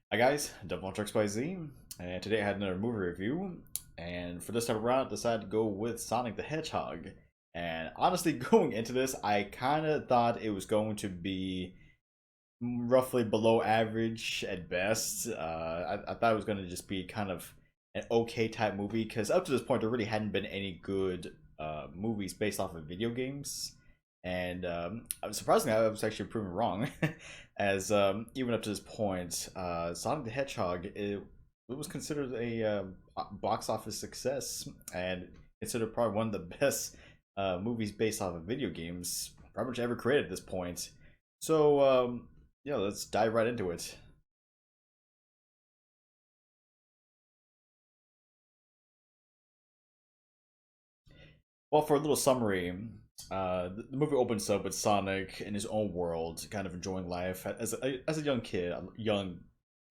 Hi guys, DevilHunterXYZ, and today I had another movie review, and for this time around I decided to go with Sonic the Hedgehog. And honestly, going into this, I kind of thought it was going to be roughly below average at best. I thought it was going to just be kind of an okay type movie, because up to this point there really hadn't been any good movies based off of video games. And surprisingly, I was actually proven wrong, as even up to this point, Sonic the Hedgehog it was considered a box office success and considered probably one of the best movies based off of video games pretty much ever created at this point. So yeah, let's dive right into it. Well, for a little summary, the movie opens up with Sonic in his own world, kind of enjoying life as a young kid, a young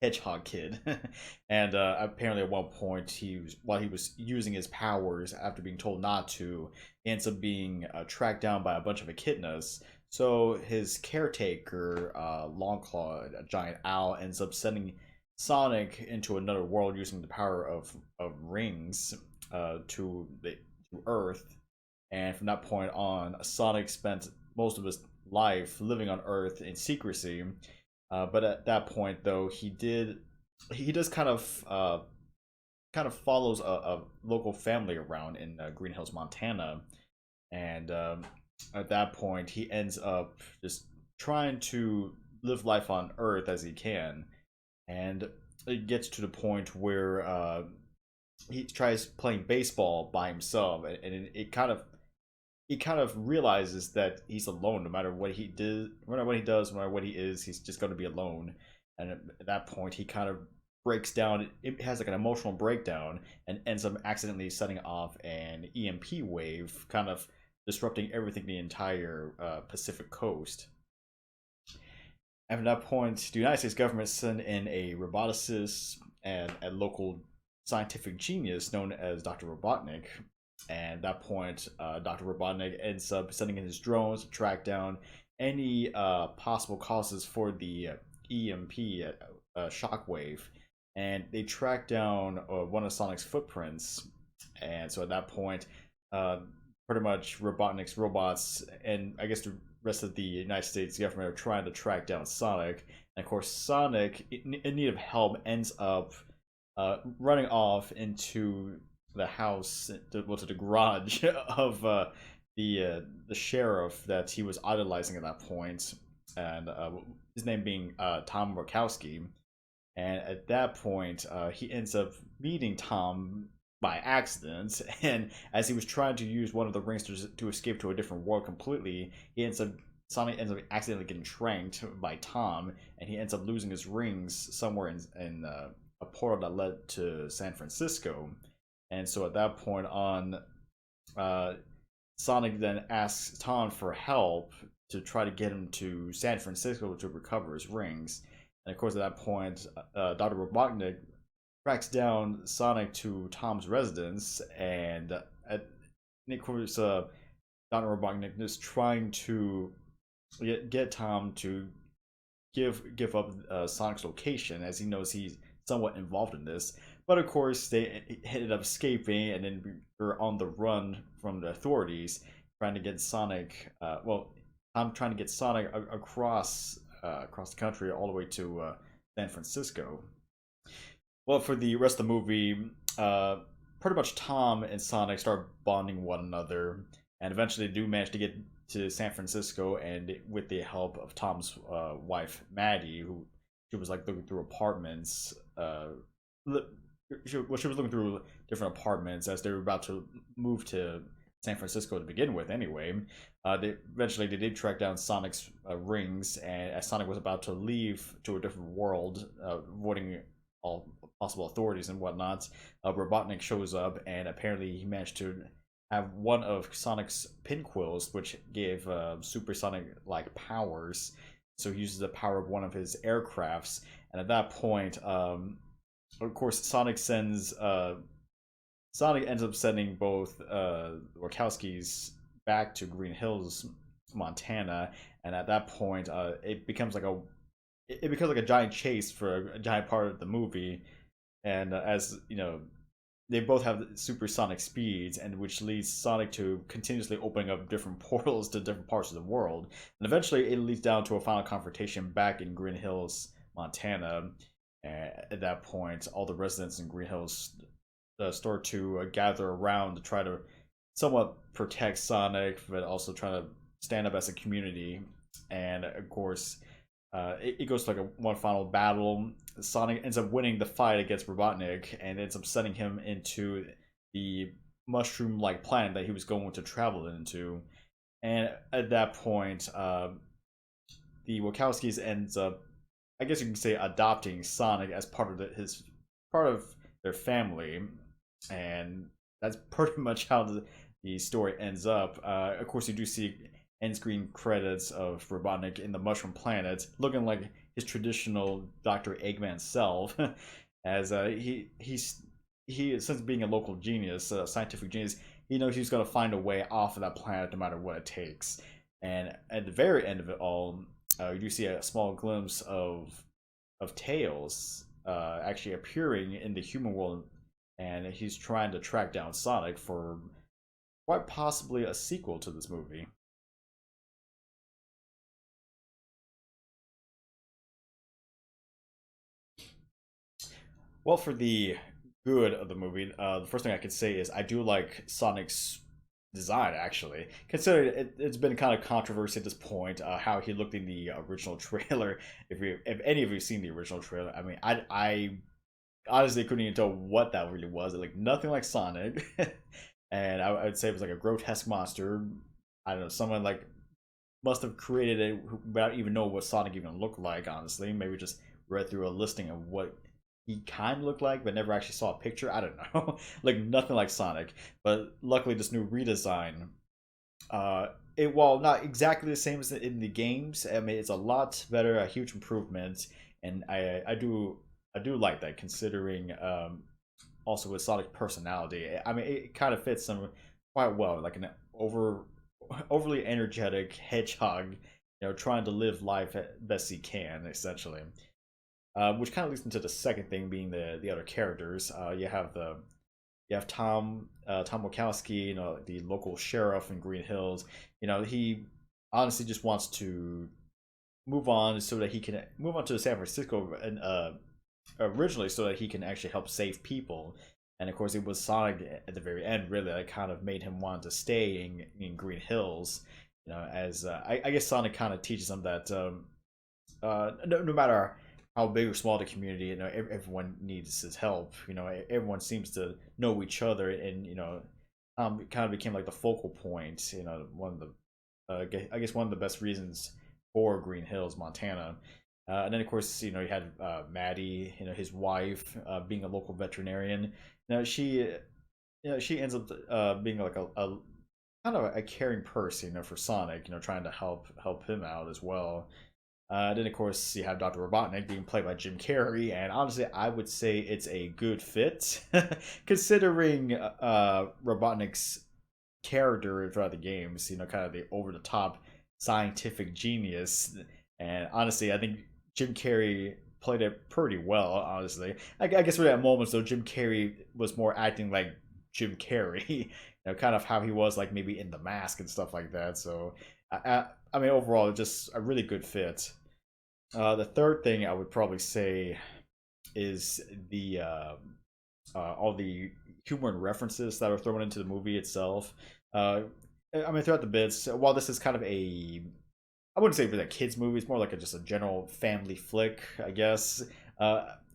hedgehog kid, and apparently at one point while he was using his powers after being told not to, he ends up being tracked down by a bunch of echidnas. So his caretaker, Longclaw, a giant owl, ends up sending Sonic into another world using the power of rings to Earth. And from that point on, Sonic spent most of his life living on Earth in secrecy. But at that point, though, he does kind of follows a local family around in Green Hills, Montana, and at that point, he ends up just trying to live life on Earth as he can, and it gets to the point where he tries playing baseball by himself, and it kind of he kind of realizes that he's alone no matter what he did, no matter what he does, no matter what he is, he's just going to be alone. And at that point, he kind of breaks down. It has like an emotional breakdown and ends up accidentally setting off an EMP wave, kind of disrupting everything the entire Pacific coast. At that point, the United States government sent in a roboticist and a local scientific genius known as Dr. Robotnik. And at that point, Dr. Robotnik ends up sending in his drones to track down any possible causes for the EMP shockwave. And they track down one of Sonic's footprints. And so at that point, uh, pretty much Robotnik's robots and I guess the rest of the United States government are trying to track down Sonic. And of course, Sonic, in need of help, ends up running off into the house, to the garage of the sheriff that he was idolizing at that point, and his name being Tom Murkowski. And at that point, he ends up meeting Tom by accident, and as he was trying to use one of the rings to escape to a different world completely, he ends up Sonic ends up accidentally getting tranked by Tom, and he ends up losing his rings somewhere in a portal that led to San Francisco. And so at that point on, uh, Sonic then asks Tom for help to try to get him to San Francisco to recover his rings. And of course, at that point, Dr. Robotnik tracks down Sonic to Tom's residence, and of course, Dr. Robotnik is trying to get Tom to give up Sonic's location, as he knows he's somewhat involved in this. But of course, they ended up escaping, and then were on the run from the authorities, trying to get Sonic. I'm trying to get Sonic across the country, all the way to San Francisco. Well, for the rest of the movie, pretty much Tom and Sonic start bonding one another, and eventually they do manage to get to San Francisco, and with the help of Tom's wife Maddie, who she was like looking through apartments. She was looking through different apartments as they were about to move to San Francisco to begin with. Anyway, they did track down Sonic's rings, and as Sonic was about to leave to a different world, avoiding all possible authorities and whatnot, Robotnik shows up, and apparently he managed to have one of Sonic's pinquills, which gave supersonic like powers. So he uses the power of one of his aircrafts, and at that point, of course, Sonic ends up sending both Wachowskis back to Green Hills, Montana, and at that point, it becomes like it becomes like a giant chase for a giant part of the movie, and as you know, they both have supersonic speeds, and which leads Sonic to continuously opening up different portals to different parts of the world, and eventually it leads down to a final confrontation back in Green Hills, Montana. At that point, all the residents in Green Hills start to gather around to try to somewhat protect Sonic, but also try to stand up as a community. And of course, it goes to like a one final battle. Sonic ends up winning the fight against Robotnik and ends up sending him into the mushroom-like planet that he was going to travel into. And at that point, the Wachowskis ends up, I guess you can say, adopting Sonic as part of his part of their family, and that's pretty much how the story ends up. Of course, you do see end screen credits of Robotnik in the Mushroom Planet, looking like his traditional Dr. Eggman self, as he since being a local genius, a scientific genius, he knows he's gonna find a way off of that planet no matter what it takes. And at the very end of it all, you do see a small glimpse of Tails actually appearing in the human world, and he's trying to track down Sonic for quite possibly a sequel to this movie. Well, for the good of the movie, the first thing I can say is I do like Sonic's design, actually. Considering it's been kind of controversy at this point, how he looked in the original trailer. If any of you seen the original trailer, I mean, I honestly couldn't even tell what that really was. It looked nothing like Sonic, and I would say it was like a grotesque monster. I don't know, someone like must have created it without even knowing what Sonic even looked like. Honestly, maybe just read through a listing of what he kind of looked like, but never actually saw a picture. I don't know, like nothing like Sonic. But luckily, this new redesign, it while not exactly the same as in the games, I mean it's a lot better, a huge improvement, and I do like that considering also with Sonic's personality. I mean it kind of fits him quite well, like an overly energetic hedgehog, trying to live life best he can, essentially. Which kind of leads into the second thing, being the other characters. You have Tom Wachowski, the local sheriff in Green Hills. He honestly just wants to move on so that he can move on to San Francisco, and originally so that he can actually help save people. And of course, it was Sonic at the very end, really, that kind of made him want to stay in Green Hills. As I guess Sonic kind of teaches him that no matter how big or small the community, everyone needs his help. Everyone seems to know each other, and kind of became like the focal point. One of the I guess one of the best reasons for Green Hills, Montana. And then of course, you had Maddie, his wife, being a local veterinarian. She, she ends up being like a kind of a caring person, for Sonic, trying to help him out as well. Then of course you have Dr. Robotnik being played by Jim Carrey, and honestly, I would say it's a good fit, considering Robotnik's character throughout the games. Kind of the over the top scientific genius, and honestly, I think Jim Carrey played it pretty well. Honestly, I guess for that moment, though, Jim Carrey was more acting like Jim Carrey, kind of how he was like maybe in The Mask and stuff like that. So I mean, overall, just a really good fit. The third thing I would probably say is the all the humor and references that are thrown into the movie itself. I mean, throughout the bits, while this is kind of I wouldn't say for a kids movie, it's more like just a general family flick, I guess.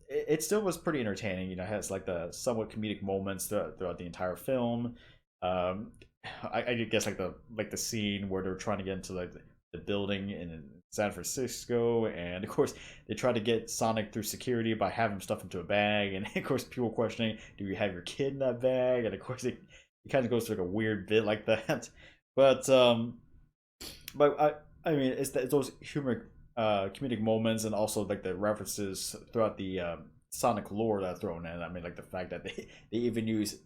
It still was pretty entertaining. It has like the somewhat comedic moments throughout the entire film. Um, I guess like the scene where they're trying to get into like the building in San Francisco, and of course they try to get Sonic through security by having him stuff into a bag, and of course people questioning, do you have your kid in that bag? And of course it kind of goes through like a weird bit like that, but I mean it's those humor, comedic moments, and also like the references throughout the Sonic lore that are thrown in. I mean, like the fact that they even use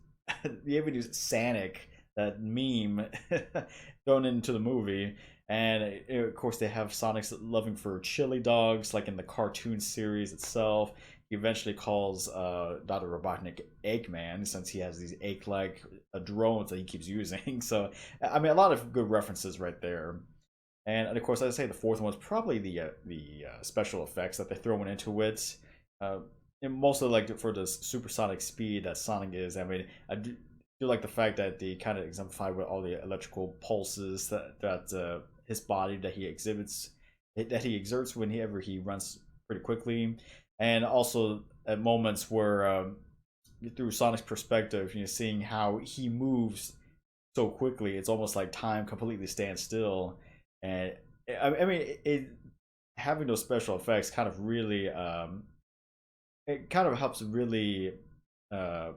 they even use Sonic, that meme, thrown into the movie. And of course, they have Sonic's loving for chili dogs, like in the cartoon series itself. He eventually calls Dr. Robotnik Eggman, since he has these egg-like drones that he keeps using. So, I mean, a lot of good references right there. And of course, I'd say the fourth one was probably the special effects that they're throwing into it. Uh, and mostly like for the supersonic speed that Sonic is. I mean, I do like the fact that they kind of exemplify with all the electrical pulses that his body that he exhibits, that he exerts whenever he runs pretty quickly, and also at moments where through Sonic's perspective, seeing how he moves so quickly, it's almost like time completely stands still. And I mean, having those special effects kind of really it kind of helps really uh,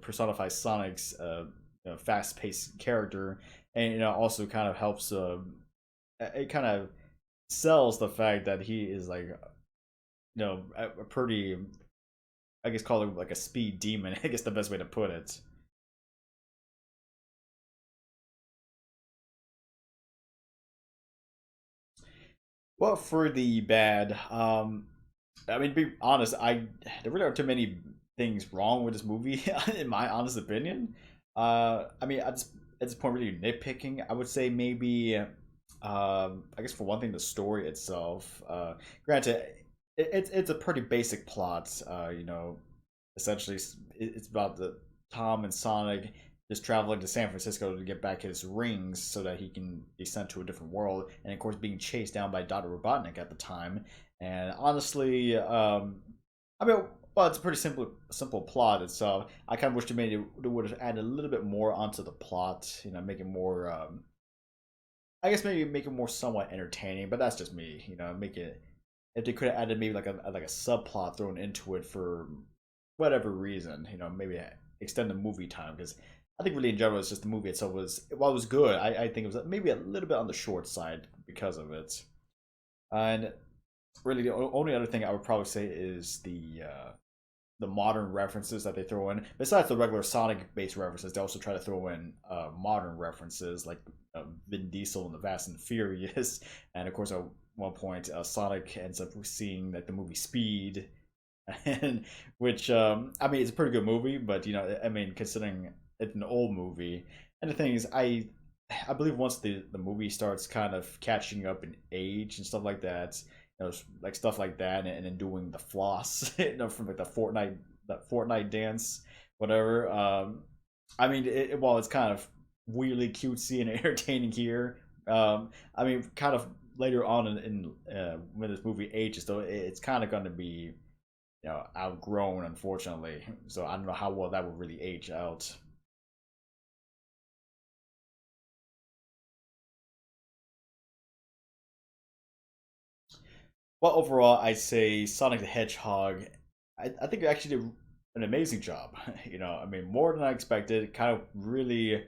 personify Sonic's fast-paced character, and also kind of helps. It kind of sells the fact that he is like a pretty, I guess, call it like a speed demon. I guess the best way to put it. Well, for the bad, I mean, to be honest, there really aren't too many things wrong with this movie, in my honest opinion. I mean, at this point, really nitpicking, I would say maybe, I guess for one thing, the story itself. Granted, it's a pretty basic plot. Essentially, it's about the Tom and Sonic just traveling to San Francisco to get back his rings so that he can be sent to a different world, and of course being chased down by Dr. Robotnik at the time. And honestly, I mean, well, it's a pretty simple plot itself. I kind of wish they would have added a little bit more onto the plot, make it more. I guess maybe make it more somewhat entertaining, but that's just me. Make it, if they could have added maybe like a subplot thrown into it for whatever reason, maybe extend the movie time, because I think really in general it's just the movie itself was, while it was good, I think it was maybe a little bit on the short side because of it. And really the only other thing I would probably say is the modern references that they throw in. Besides the regular Sonic based references, they also try to throw in modern references like Vin Diesel and the Fast and the Furious, and of course at one point Sonic ends up seeing like the movie Speed, and which I mean, it's a pretty good movie, but I mean, considering it's an old movie, and the thing is, I believe once the movie starts kind of catching up in age and stuff like that, like stuff like that, and then doing the floss, from like the Fortnite dance, whatever. I mean, while it's kind of weirdly cutesy and entertaining here, I mean, kind of later on in when this movie ages, though, it's kind of going to be outgrown, unfortunately. So I don't know how well that would really age out. Well, overall, I'd say Sonic the Hedgehog. I think it actually did an amazing job. I mean, more than I expected. Kind of really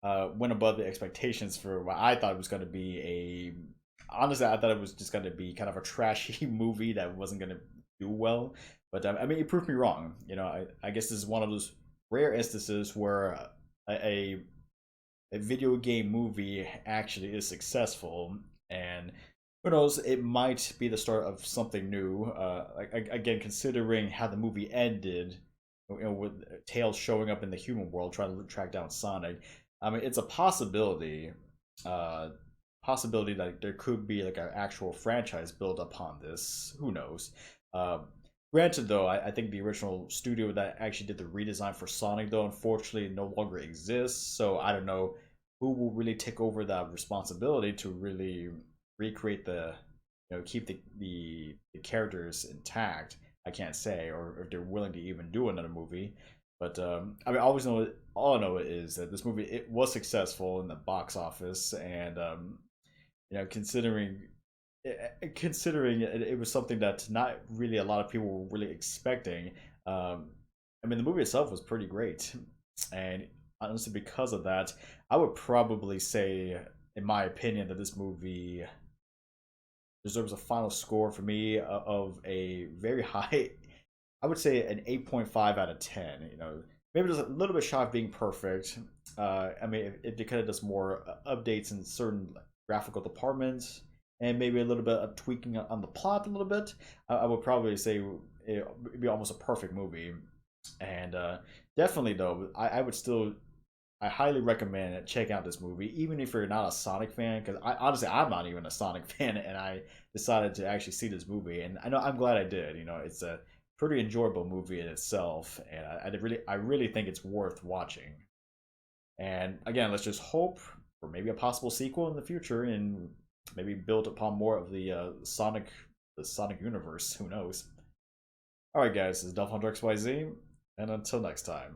went above the expectations for what I thought it was going to be a. Honestly, I thought it was just going to be kind of a trashy movie that wasn't going to do well. But I mean, it proved me wrong. I guess this is one of those rare instances where a a video game movie actually is successful, and who knows, it might be the start of something new. Again, considering how the movie ended, with Tails showing up in the human world trying to track down Sonic. I mean, it's a possibility, uh, possibility that there could be like an actual franchise built upon this. Who knows? Uh, Granted, though, I think the original studio that actually did the redesign for Sonic, though, unfortunately no longer exists. So I don't know who will really take over that responsibility to really recreate keep the characters intact. I can't say, or if they're willing to even do another movie. But I mean, I always know, all I know is that this movie, it was successful in the box office, and considering it was something that not really a lot of people were really expecting. I mean, the movie itself was pretty great, and honestly, because of that, I would probably say, in my opinion, that this movie deserves a final score for me of a very high. I would say an 8.5 out of 10. maybe just a little bit shy of being perfect. I mean, if it kind of does more updates in certain graphical departments, and maybe a little bit of tweaking on the plot a little bit, I would probably say it would be almost a perfect movie. And definitely though, I would still I highly recommend checking out this movie, even if you're not a Sonic fan. Because honestly, I'm not even a Sonic fan, and I decided to actually see this movie, and I'm glad I did. You know, it's a pretty enjoyable movie in itself, and I really think it's worth watching. And again, let's just hope for maybe a possible sequel in the future, and maybe build upon more of the Sonic universe. Who knows? All right, guys, this is DevilHunterXYZ, and until next time.